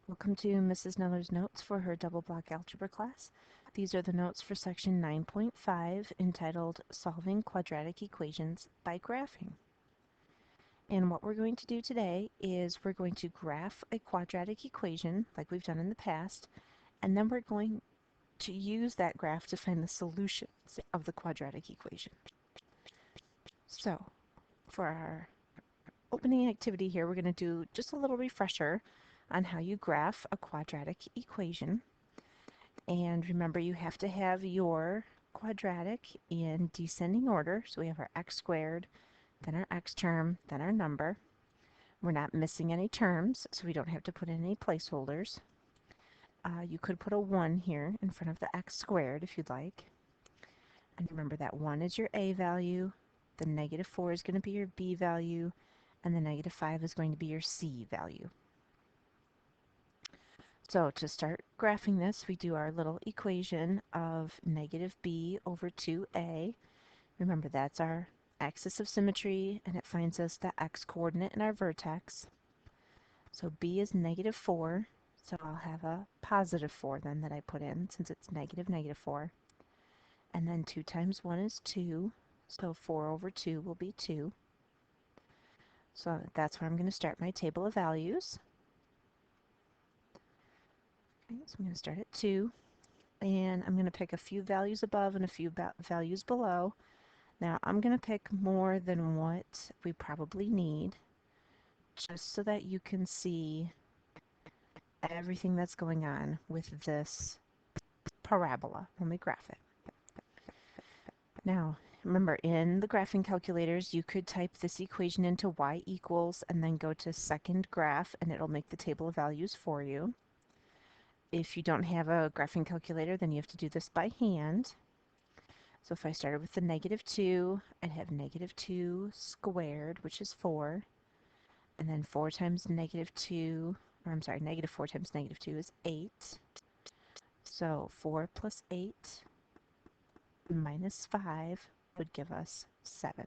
Welcome to Mrs. Neller's notes for her double block algebra class. These are the notes for section 9.5 entitled Solving Quadratic Equations by Graphing. And what we're going to do today is we're going to graph a quadratic equation like we've done in the past, and then we're going to use that graph to find the solutions of the quadratic equation. So for our opening activity here, we're going to do just a little refresher on how you graph a quadratic equation. And remember, you have to have your quadratic in descending order. So we have our x squared, then our x term, then our number. We're not missing any terms, so we don't have to put in any placeholders. You could put a 1 here in front of the x squared if you'd like. And remember that 1 is your a value, the negative 4 is going to be your b value, and the negative 5 is going to be your c value. So to start graphing this, we do our little equation of negative b over 2a. Remember, that's our axis of symmetry, and it finds us the x coordinate in our vertex. So b is negative 4, so I'll have a positive 4 then that I put in, since it's negative 4. And then 2 times 1 is 2, so 4 over 2 will be 2. So that's where I'm going to start my table of values. Okay, so I'm going to start at 2, and I'm going to pick a few values above and a few values below. Now I'm going to pick more than what we probably need, just so that you can see everything that's going on with this parabola when we graph it. Now, remember, in the graphing calculators, you could type this equation into y equals and then go to second graph, and it'll make the table of values for you. If you don't have a graphing calculator, then you have to do this by hand. So if I started with the negative 2, I'd have negative 2 squared, which is 4. And then 4 times negative 2, or I'm sorry, negative 4 times negative 2 is 8. So 4 plus 8 minus 5 would give us 7.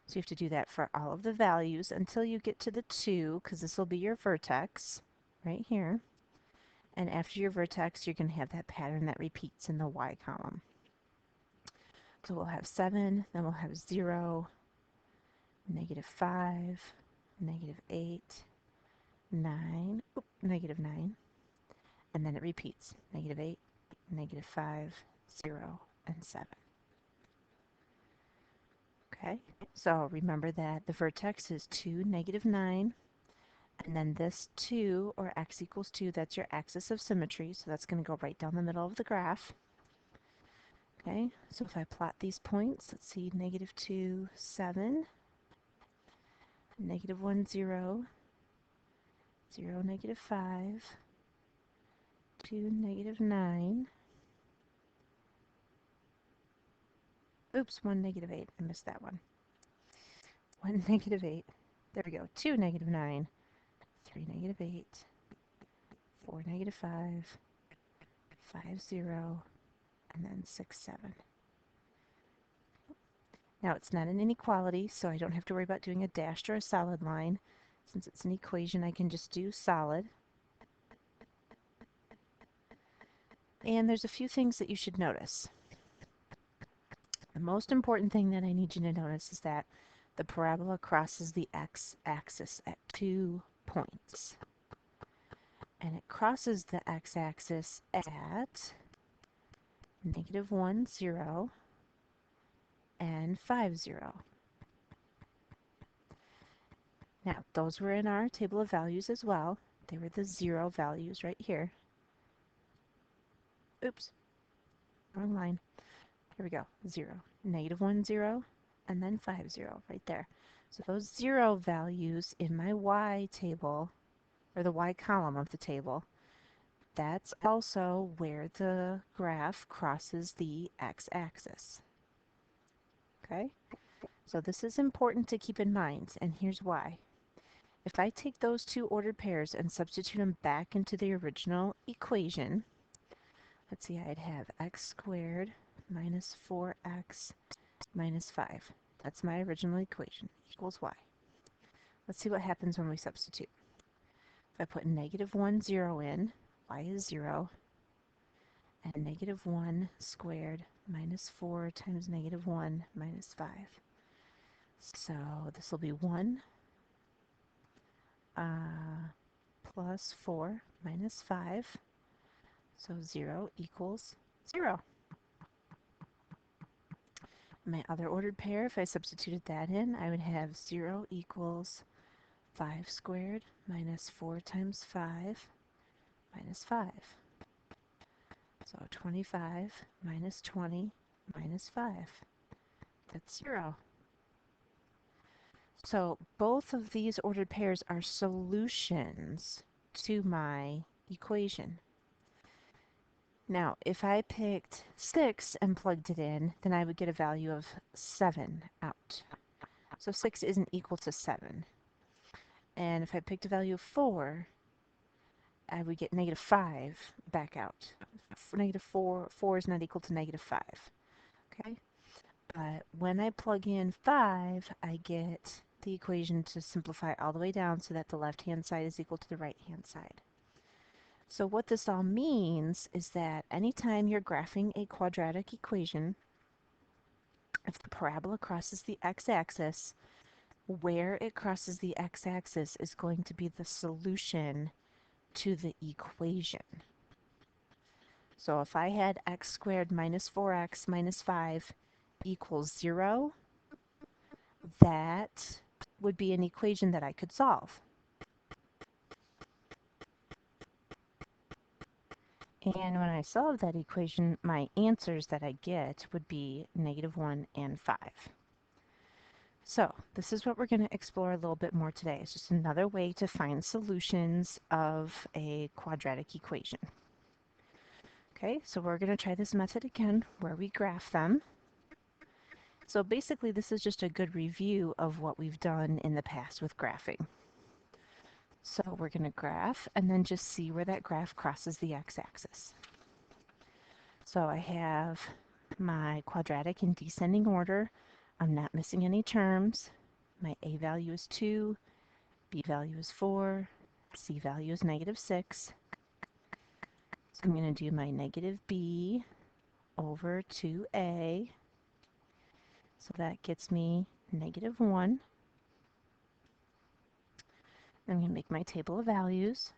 So you have to do that for all of the values until you get to the 2, because this will be your vertex right here. And after your vertex, you're going to have that pattern that repeats in the y column. So we'll have 7, then we'll have 0, negative 5, negative 8, 9, negative 9, and then it repeats, negative 8, negative 5, 0, and 7. Okay, so remember that the vertex is 2, negative 9, and then this 2, or x equals 2, that's your axis of symmetry, so that's going to go right down the middle of the graph. Okay, so if I plot these points, let's see, negative 2, 7, negative 1, 0, 0, negative 5, 2, negative 9, oops, 1, negative 8, I missed that one. 1, negative 8, there we go, 2, negative 9, 3, negative 8, 4, negative 5, 5, 0, and then 6, 7. Now it's not an inequality, so I don't have to worry about doing a dashed or a solid line. Since it's an equation, I can just do solid. And there's a few things that you should notice. The most important thing that I need you to notice is that the parabola crosses the x-axis at 2 points. And it crosses the x-axis at negative 1, 0, and 5, 0. Now, those were in our table of values as well. They were the 0 values right here. Oops, wrong line. Here we go, 0, negative 1, 0, and then 5, 0 right there. So those 0 values in my y table, or the y column of the table, that's also where the graph crosses the x-axis. Okay? So this is important to keep in mind, and here's why. If I take those two ordered pairs and substitute them back into the original equation, let's see, I'd have x squared minus 4x minus 5. That's my original equation, equals y. Let's see what happens when we substitute. If I put negative 1, 0 in, y is 0, and negative 1 squared minus 4 times negative 1 minus 5. So this will be 1 plus 4 minus 5. So 0 equals 0. My other ordered pair, if I substituted that in, I would have 0 equals 5 squared minus 4 times 5 minus 5. So 25 minus 20 minus 5. That's 0. So both of these ordered pairs are solutions to my equation. Now, if I picked 6 and plugged it in, then I would get a value of 7 out. So 6 isn't equal to 7. And if I picked a value of 4, I would get negative 5 back out. Negative 4 is not equal to negative 5. Okay? But when I plug in 5, I get the equation to simplify all the way down so that the left-hand side is equal to the right-hand side. So what this all means is that anytime you're graphing a quadratic equation, if the parabola crosses the x-axis, where it crosses the x-axis is going to be the solution to the equation. So if I had x squared minus 4x minus 5 equals 0, that would be an equation that I could solve. And when I solve that equation, my answers that I get would be negative 1 and 5. So this is what we're going to explore a little bit more today. It's just another way to find solutions of a quadratic equation. Okay, so we're going to try this method again where we graph them. So basically this is just a good review of what we've done in the past with graphing. So we're going to graph and then just see where that graph crosses the x-axis. So I have my quadratic in descending order. I'm not missing any terms. My a value is 2, b value is 4, c value is negative 6. So I'm going to do my negative b over 2a. So that gets me negative 1. I'm going to make my table of values.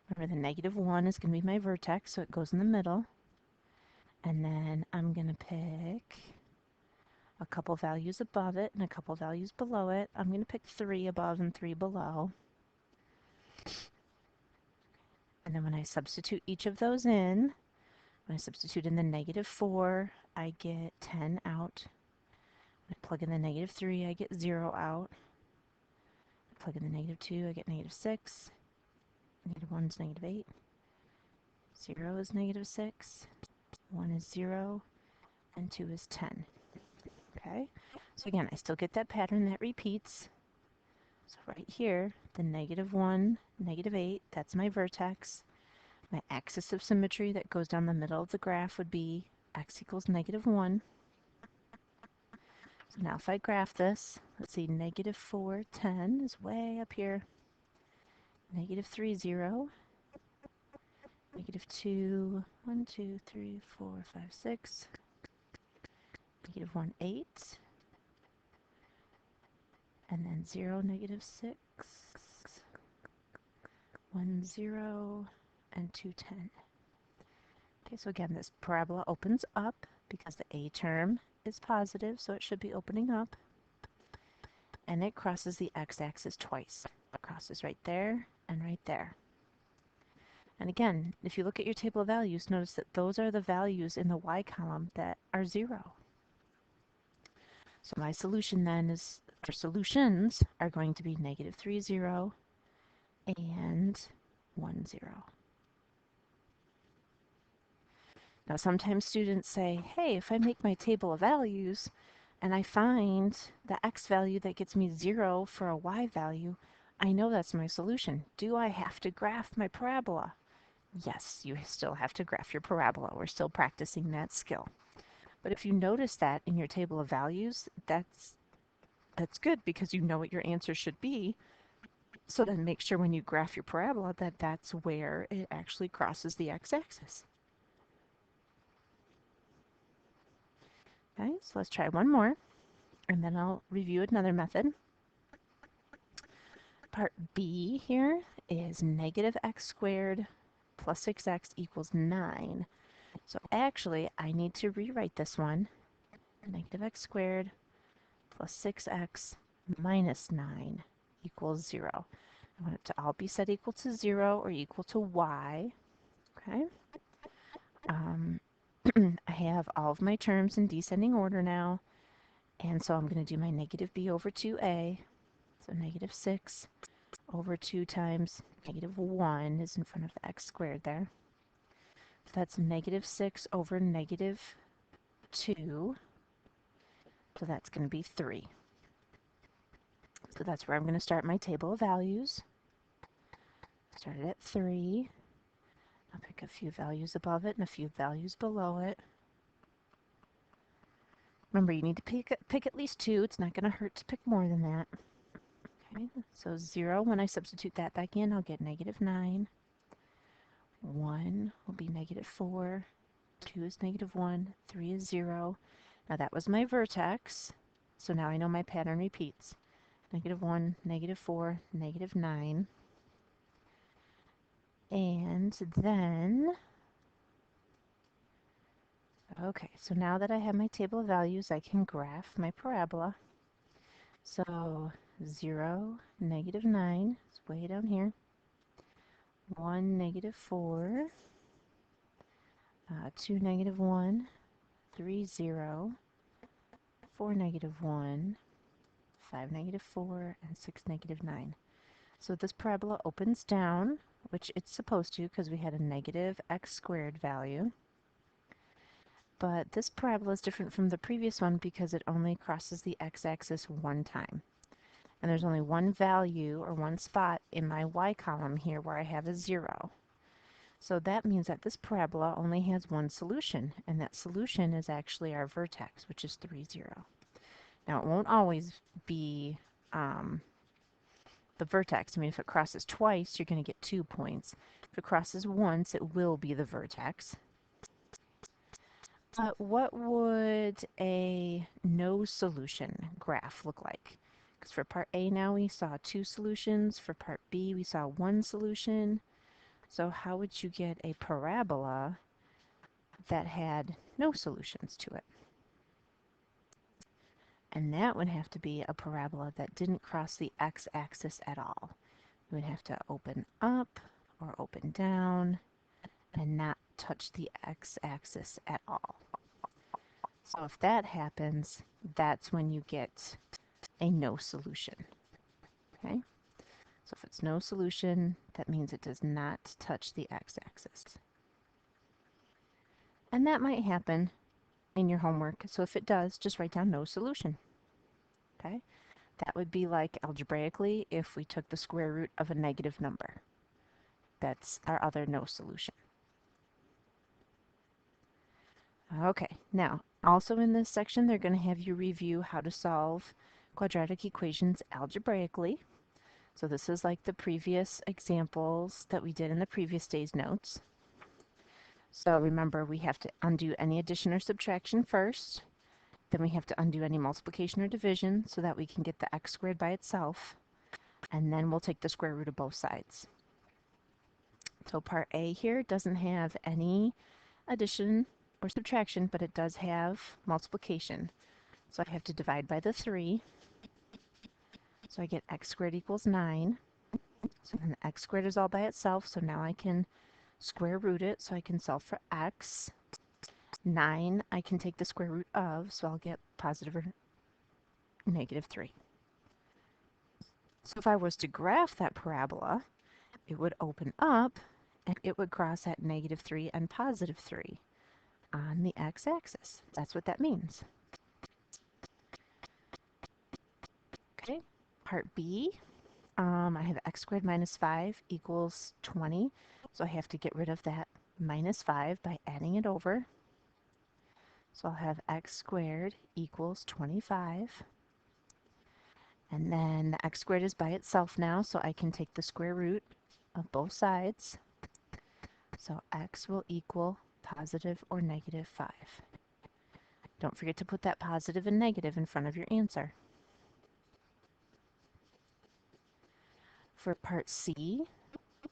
Remember, the negative 1 is going to be my vertex, so it goes in the middle. And then I'm going to pick a couple values above it and a couple values below it. I'm going to pick 3 above and 3 below. And then when I substitute each of those in, when I substitute in the negative 4, I get 10 out. When I plug in the negative 3, I get 0 out. I plug in the negative 2, I get negative 6. Negative 1 is negative 8. 0 is negative 6. 1 is 0. And 2 is 10. Okay? So again, I still get that pattern that repeats. So right here, the negative 1, negative 8, that's my vertex. My axis of symmetry that goes down the middle of the graph would be x equals negative 1. So now if I graph this, let's see, negative 4, 10 is way up here. Negative 3, 0. Negative 2, 1, 2, 3, 4, 5, 6. Negative 1, 8. And then 0, negative 6. 1, 0. And 2, 10. Okay, so again, this parabola opens up because the a term is positive, so it should be opening up. And it crosses the x-axis twice. It crosses right there and right there. And again, if you look at your table of values, notice that those are the values in the y column that are 0. So my solution then is, or solutions are going to be negative 3, 0 and 1, 0. Now sometimes students say, hey, if I make my table of values and I find the x value that gets me 0 for a y value, I know that's my solution. Do I have to graph my parabola? Yes, you still have to graph your parabola. We're still practicing that skill. But if you notice that in your table of values, that's good because you know what your answer should be. So then make sure when you graph your parabola that that's where it actually crosses the x-axis. Okay, so let's try one more, and then I'll review another method. Part B here is negative x squared plus 6x equals 9. So actually, I need to rewrite this one. Negative x squared plus 6x minus 9 equals 0. I want it to all be set equal to 0 or equal to y. Okay. I have all of my terms in descending order now, and so I'm going to do my negative b over 2a. So negative 6 over 2 times negative 1 is in front of the x squared there. So that's negative 6 over negative 2. So that's going to be 3. So that's where I'm going to start my table of values. Started at 3. I'll pick a few values above it and a few values below it. Remember, you need to pick at least 2. It's not going to hurt to pick more than that. Okay, so 0, when I substitute that back in, I'll get negative 9. 1 will be negative 4. 2 is negative 1. 3 is 0. Now that was my vertex, so now I know my pattern repeats. Negative 1, negative 4, negative 9. And then, okay, so now that I have my table of values, I can graph my parabola. So 0, negative 9 is way down here. 1, negative 4. 2, negative 1. 3, 0. 4, negative 1. 5, negative 4. And 6, negative 9. So this parabola opens down, which it's supposed to because we had a negative x squared value. But this parabola is different from the previous one because it only crosses the x-axis one time. And there's only one value or one spot in my y column here where I have a 0. So that means that this parabola only has one solution, and that solution is actually our vertex, which is 3, 0. Now it won't always be the vertex. I mean, if it crosses twice, you're going to get 2 points. If it crosses once, it will be the vertex. What would a no solution graph look like? Because for part A now we saw 2 solutions. For part B we saw 1 solution. So how would you get a parabola that had no solutions to it? And that would have to be a parabola that didn't cross the x-axis at all. You would have to open up or open down and not touch the x-axis at all. So if that happens, that's when you get a no solution. Okay? So if it's no solution, that means it does not touch the x-axis. And that might happen in your homework. So if it does, just write down no solution. Okay? That would be like algebraically if we took the square root of a negative number. That's our other no solution. Okay, now also in this section they're going to have you review how to solve quadratic equations algebraically. So this is like the previous examples that we did in the previous day's notes. So remember, we have to undo any addition or subtraction first. Then we have to undo any multiplication or division so that we can get the x squared by itself. And then we'll take the square root of both sides. So part A here doesn't have any addition or subtraction, but it does have multiplication. So I have to divide by the 3. So I get x squared equals 9. So then the x squared is all by itself, so now I can square root it, so I can solve for x. 9 I can take the square root of, so I'll get positive or negative 3. So if I was to graph that parabola, it would open up and it would cross at negative 3 and positive 3 on the x-axis. That's what that means. Okay, part B, I have x squared minus 5 equals 20, so I have to get rid of that minus 5 by adding it over. So I'll have x squared equals 25. And then the x squared is by itself now, so I can take the square root of both sides. So x will equal positive or negative 5. Don't forget to put that positive and negative in front of your answer. For part C,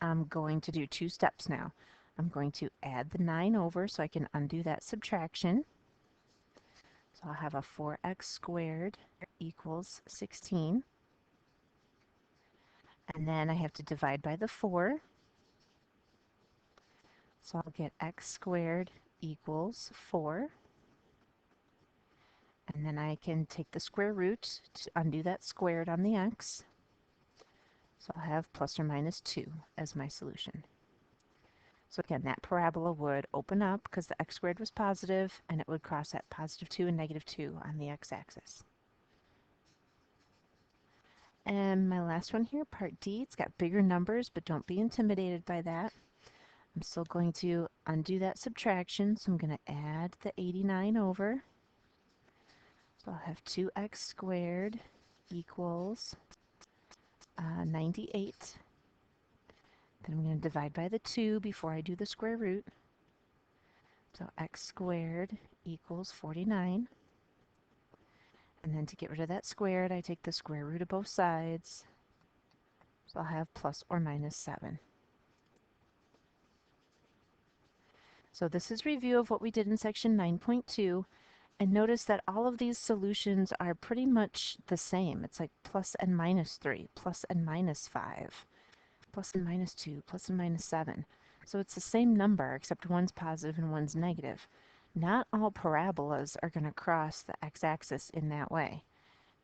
I'm going to do 2 steps now. I'm going to add the 9 over so I can undo that subtraction. So I'll have a 4x squared equals 16. And then I have to divide by the 4. So I'll get x squared equals 4. And then I can take the square root to undo that squared on the x. So I'll have plus or minus 2 as my solution. So again, that parabola would open up because the x squared was positive, and it would cross at positive 2 and negative 2 on the x-axis. And my last one here, part D, it's got bigger numbers, but don't be intimidated by that. I'm still going to undo that subtraction, so I'm going to add the 89 over. So I'll have 2x squared equals 98. Then I'm going to divide by the 2 before I do the square root. So x squared equals 49. And then to get rid of that squared, I take the square root of both sides. So I'll have plus or minus 7. So this is review of what we did in section 9.2. And notice that all of these solutions are pretty much the same. It's like plus and minus 3, plus and minus 5, plus and minus 2, plus and minus 7. So it's the same number, except one's positive and one's negative. Not all parabolas are going to cross the x-axis in that way.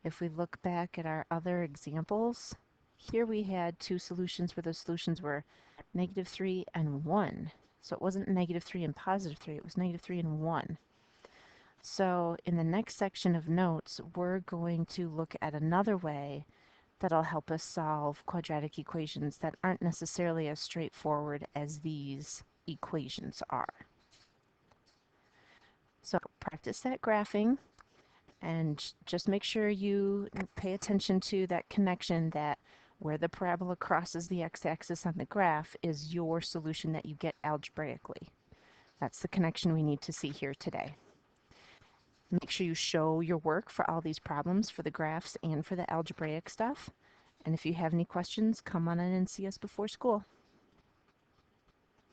If we look back at our other examples, here we had 2 solutions where the solutions were negative 3 and 1. So it wasn't negative 3 and positive 3, it was negative 3 and 1. So in the next section of notes, we're going to look at another way that'll help us solve quadratic equations that aren't necessarily as straightforward as these equations are. So practice that graphing, and just make sure you pay attention to that connection, that where the parabola crosses the x-axis on the graph is your solution that you get algebraically. That's the connection we need to see here today. Make sure you show your work for all these problems, for the graphs and for the algebraic stuff. And if you have any questions, come on in and see us before school.